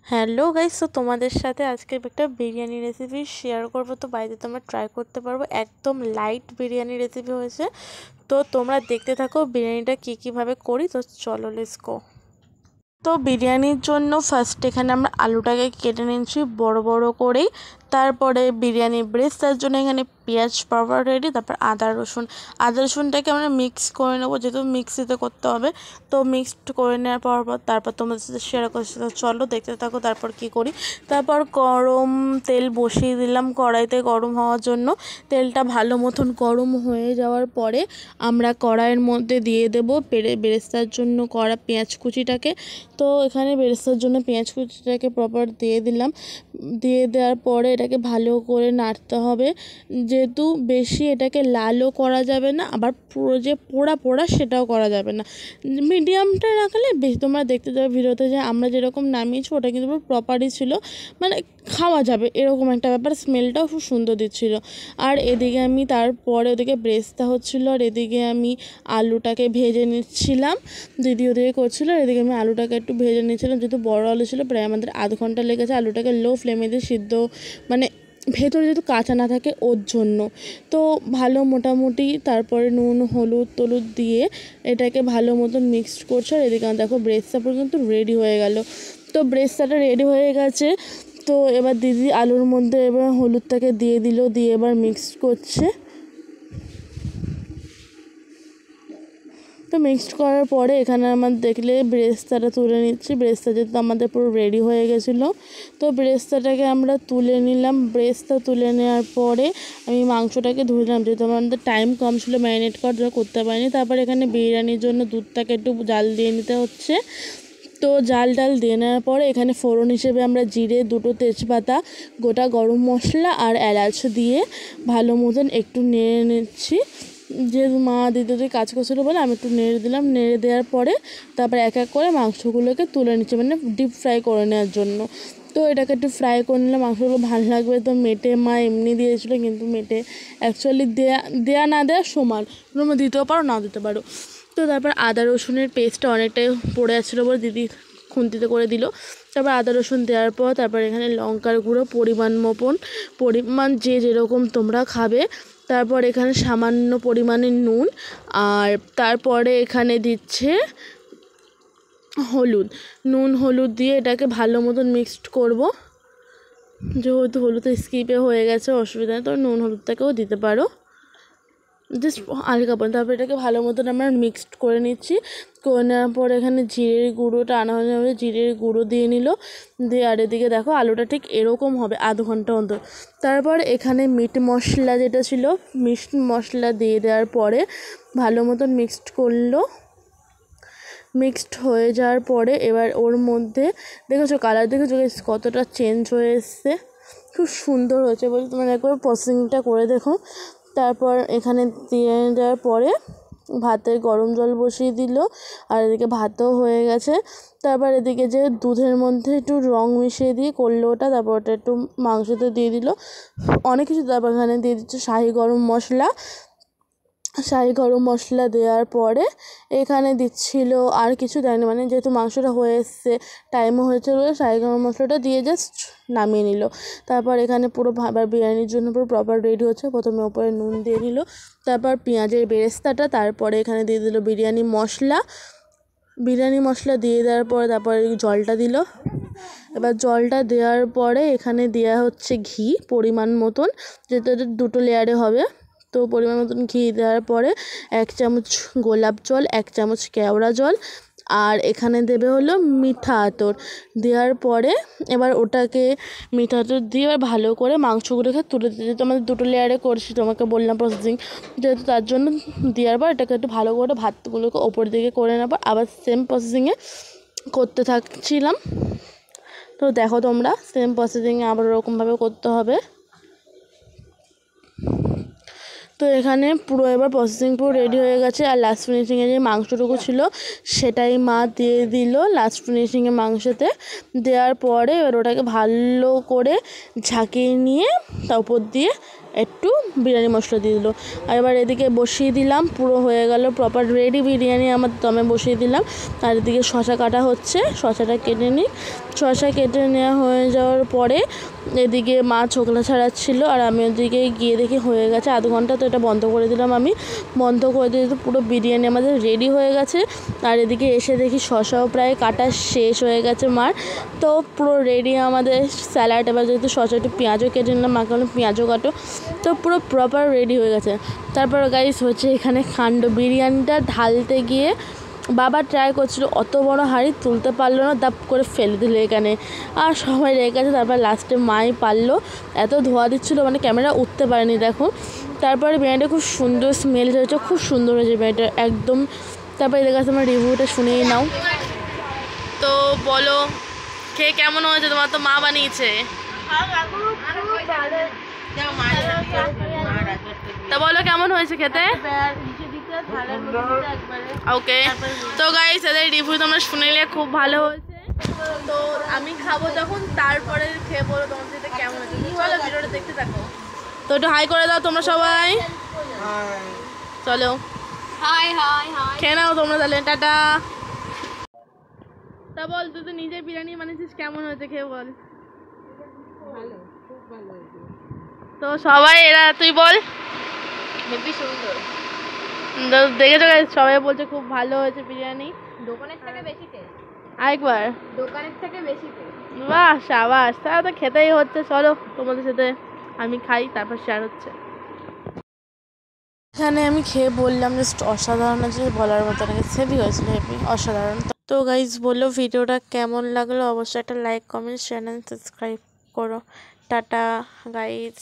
Hello guys, তো তোমাদের সাথে আজকে একটা বিরিয়ানি রেসিপি শেয়ার করবো। তো বাড়িতে তোমরা ট্রাই করতে পারবো, একদম লাইট বিরিয়ানি রেসিপি হয়েছে। তো তোমরা দেখতে থাকো বিরিয়ানিটা কীভাবে করি। তো চলো, লেটস গো। তো বিরিয়ানির জন্য ফার্স্ট এখানে আমরা আলুটাকে কেটে নিচ্ছি বড় বড় করেই। তারপরে বিরিয়ানি ব্রেস্তার জন্য এখানে পেঁয়াজ পাউডার রেডি, তারপর আদা রসুনটাকে আমরা মিক্স করে নেবো, যেহেতু মিক্সিতে করতে হবে। তো মিক্সড করে নেওয়ার পর তারপর তোমাদের সাথে শেয়ার করছি। তো চলো দেখতে থাকো তারপর কি করি। তারপর গরম তেল বসিয়ে দিলাম কড়াইতে গরম হওয়ার জন্য। তেলটা ভালো মতন গরম হয়ে যাওয়ার পরে আমরা কড়াইয়ের মধ্যে দিয়ে দেবো বেরেস্তার জন্য কড়া পেঁয়াজ কুচিটাকে। তো এখানে বেরেস্তার জন্য পেঁয়াজ কুচিটাকে প্রপার দিয়ে দিলাম। দিয়ে দেওয়ার পরে এটাকে ভালো করে নাড়তে হবে, যেহেতু বেশি এটাকে লালও করা যাবে না, আবার পুরো যে পোড়া পোড়া সেটাও করা যাবে না। মিডিয়ামটা রাখলে বেশি, তোমরা দেখতে যাবে ভিডিওতে যে আমরা যেরকম নামিয়েছি ওটা কিন্তু প্রপারই ছিল, মানে খাওয়া যাবে এরকম একটা ব্যাপার। স্মেলটাও খুব সুন্দর দিচ্ছিল। আর এদিকে আমি তারপরে ওদিকে ব্রেস্তা হচ্ছিলো, আর এদিকে আমি আলুটাকে ভেজে নিচ্ছিলাম। দিদি ওদিকে করছিলো, আর এদিকে আমি আলুটাকে একটু ভেজে নিচ্ছিলাম। যেহেতু বড় আলু ছিল, প্রায় আমাদের আধ ঘন্টা লেগেছে আলুটাকে লো ফ্লেমে দিয়ে সিদ্ধ, মানে ভেতরে যেহেতু কাঁচা না থাকে ওর জন্য। তো ভালো মোটামুটি তারপরে নুন হলুদ দিয়ে এটাকে ভালো মতন মিক্সড করছে। আর এদিকে দেখো ব্রেস্তা পর্যন্ত রেডি হয়ে গেল। তো ব্রেস্তাটা রেডি হয়ে গেছে। তো এবার দিদি আলুর মধ্যে এবার হলুদটাকে দিয়ে দিল, দিয়ে এবার মিক্সড করছে। তো মিক্সড করার পরে এখানে আমার দেখলে ব্রেস্তাটা তুলে নিচ্ছি। ব্রেস্তা যেহেতু আমাদের পুরো রেডি হয়ে গেছিলো, তো ব্রেস্তাটাকে আমরা তুলে নিলাম। ব্রেস্তা তুলে নেওয়ার পরে আমি মাংসটাকে ধুলাম, যেহেতু আমাদের টাইম কম ছিল ম্যারিনেট করতে পারিনি। তারপর এখানে বিরিয়ানির জন্য দুধটাকে একটু জাল দিয়ে নিতে হচ্ছে। তো জাল দিয়ে নেওয়ার পরে এখানে ফোড়ন হিসেবে আমরা জিরে, দুটো তেজপাতা, গোটা গরম মশলা আর এলাচ দিয়ে ভালো মতন একটু নেড়ে নিচ্ছি। যেহেতু মা দিদি কাজ করছিলো বলে আমি একটু নেড়ে দিলাম। নেড়ে দেওয়ার পরে তারপর এক এক করে মাংসগুলোকে তুলে নিচ্ছি, মানে ডিপ ফ্রাই করে নেওয়ার জন্য। তো এটাকে একটু ফ্রাই করে নিলে মাংসগুলো ভালো লাগবে। তো মেটে মা এমনি দিয়েছিলো, কিন্তু মেটে অ্যাকচুয়ালি দেয়া না দেওয়া সমান, তোমরা দিতেও পারো না দিতে পারো। তো তারপর আদা রসুনের পেস্টটা অনেকটাই পড়ে যাচ্ছিলো বলে দিদি খুন্তিতে করে দিল। তারপর আদা রসুন দেওয়ার পর তারপর এখানে লঙ্কার গুঁড়ো পরিমাণ যে যেরকম তোমরা খাবে। তারপর এখানে সামান্য পরিমাণে নুন, আর তারপরে এখানে দিচ্ছে নুন হলুদ দিয়ে এটাকে ভালো মতন মিক্সড করব। যেহেতু হলুদ স্কিপে হয়ে গেছে অসুবিধা নেই, তো নুন হলুদটাকেও দিতে পারো জাস্ট হালকা পরে। তারপর এটাকে ভালো মতন আমরা মিক্সড করে নিচ্ছি। করে নেওয়ার পর এখানে জিরের গুঁড়োটা আনা হয়ে যাবে, জিরের গুঁড়ো দিয়ে নিল। দিয়ে আর এদিকে দেখো আলুটা ঠিক এরকম হবে আধ ঘন্টা অন্তর। তারপর এখানে মিট মশলা যেটা ছিল, মিট মশলা দিয়ে দেওয়ার পরে ভালো মতন মিক্সড করলো। মিক্সড হয়ে যাওয়ার পরে এবার ওর মধ্যে দেখেছো কালার দেখেছো কতটা চেঞ্জ হয়ে এসছে, খুব সুন্দর হয়েছে বলে তোমরা একবার প্রসেসিংটা করে দেখো। তারপর এখানে দিয়ে দেওয়ার পরে ভাতে গরম জল বসিয়ে দিল, আর এদিকে ভাতও হয়ে গেছে। তারপর এদিকে যে দুধের মধ্যে একটু রং মিশিয়ে দিয়ে করলো ওটা, তারপর ওটা একটু মাংসতে দিয়ে দিল অনেক কিছু। তারপর এখানে দিয়ে দিচ্ছে শাহি গরম মশলা দেওয়ার পরে এখানে দিচ্ছিল আর কিছু দেয়নি, মানে যেহেতু মাংসটা হয়ে এসছে টাইমও হয়েছে বলে শাহি গরম মশলাটা দিয়ে জাস্ট নামিয়ে নিল। তারপর এখানে পুরো ভাবার বিরিয়ানির জন্য পুরো প্রপার রেডি হচ্ছে। প্রথমে ওপরে নুন দিয়ে নিল, তারপর পেঁয়াজের বেরেস্তাটা, তারপরে এখানে দিয়ে দিল বিরিয়ানি মশলা দিয়ে দেওয়ার পরে তারপরে জলটা দিল। এবার জলটা দেওয়ার পরে এখানে দেওয়া হচ্ছে ঘি পরিমাণ মতন, যেটা দুটো লেয়ারে হবে। তো পরিমাণ মতন ঘি দেওয়ার পরে 1 চামচ গোলাপ জল, 1 চামচ কেওড়া জল, আর এখানে দেবে হলো মিঠা আতর। দেওয়ার পরে এবার ওটাকে মিঠা আতর দিয়ে এবার ভালো করে মাংসগুলোকে তুলে দিতে, যেহেতু আমাদের দুটো লেয়ারে করছি তোমাকে বললাম প্রসেসিং, যেহেতু তার জন্য দেওয়ার পর এটাকে একটু ভালো করে ভাতগুলোকে ওপর দিকে করে নেবার আবার সেম প্রসেসিংয়ে করতে থাকছিলাম। তো দেখো তোমরা সেম প্রসেসিংয়ে আবার ওরকমভাবে করতে হবে। তো এখানে পুরো এবার প্রসেসিং পুরো রেডি হয়ে গেছে। আর লাস্ট ফিনিশিংয়ে যে মাংসটুকু ছিল সেটাই মা দিয়ে দিল লাস্ট ফিনিশিংয়ে মাংসতে। দেওয়ার পরে এবার ওটাকে ভালো করে ঝাঁকিয়ে নিয়ে তার উপর দিয়ে একটু বিরিয়ানি মশলা দিয়ে দিল। আর এবার এদিকে বসিয়ে দিলাম, পুরো হয়ে গেল প্রপার রেডি বিরিয়ানি আমার দমে বসিয়ে দিলাম। আর এদিকে শশা কাটা হচ্ছে, শশাটা কেটে নিই। শশা কেটে নেওয়া হয়ে যাওয়ার পরে এদিকে মা ছোকলা ছাড়াচ্ছিল, আর আমি ওদিকে গিয়ে দেখি হয়ে গেছে আধ ঘন্টা। তো এটা বন্ধ করে দিলাম, আমি বন্ধ করে দিয়ে তো পুরো বিরিয়ানি আমাদের রেডি হয়ে গেছে। আর এদিকে এসে দেখি শশাও প্রায় কাটা শেষ হয়ে গেছে মার। তো পুরো রেডি আমাদের স্যালাড। এবার যেহেতু শশা একটু পেঁয়াজও কেটে নিলাম, মাকে বললাম পেঁয়াজও কাটো। তো পুরো প্রপার রেডি হয়ে গেছে। তারপর গাইস হচ্ছে এখানে কাণ্ড, বিরিয়ানিটা ঢালতে গিয়ে বাবা ট্রাই করছিল, অত বড় হাঁড়ি তুলতে পারলো না, দাপ করে ফেলে দিল এখানে। আর সবাই রেগে গেছে। তারপর লাস্টে মাই পারলো, এত ধোয়া দিচ্ছিলো মানে ক্যামেরা উঠতে পারেনি দেখো। তারপরে বিরিয়ানিটা খুব সুন্দর স্মেল হয়েছে, খুব সুন্দর হয়েছে বিরিয়ানিটা একদম। তারপরে এদের কাছে আমার রিভিউটা শুনেই নাও। তো বলো খেয়ে কেমন হয়েছে? তোমার তো মা বানিয়েছে। তা বলো কেমন হয়েছে খেতে? ওকে, তো গাইস এদের রিভিউ তোমরা শুনে নিলে, খুব ভালো হয়েছে। তো আমি খাবো যখন, তারপরে খেয়ে বলো তোমার যেটা কেমন হয়েছে। চলো ভিডিওটা দেখতে থাকো। তো একটু হাই করে দাও তোমরা সবাই। চলো হাই হাই হাই, খেয়ে নাও তোমরা তাহলে, টাটা। তা বল তুই তো নিজে বিরিয়ানি বানিয়েছিস, কেমন হয়েছে খেয়ে বল। ভালো, খুব ভালো হয়েছে। তো সবাই এরা, তুই বল। হেভি সুন্দর। দেখেছো গাইস, সবাই বলছে খুব ভালো হয়েছে বিরিয়ানি। দোকানের থেকে বেশি টেস্ট। আরেকবার। দোকানের থেকে বেশি টেস্ট। বাহ সাবাস, তাহলে তো খেতেই হচ্ছে। চলো তোমাদের সাথে আমি খাই, তারপর শেয়ার হচ্ছে। এখানে আমি খেয়ে বললাম জাস্ট অসাধারণ আছে, বলার মতো না, হেভি হয়েছিল, হেভি অসাধারণ। তো গাইস বললো ভিডিওটা কেমন লাগলো, অবশ্যই একটা like comment share and subscribe করো। Tata guys.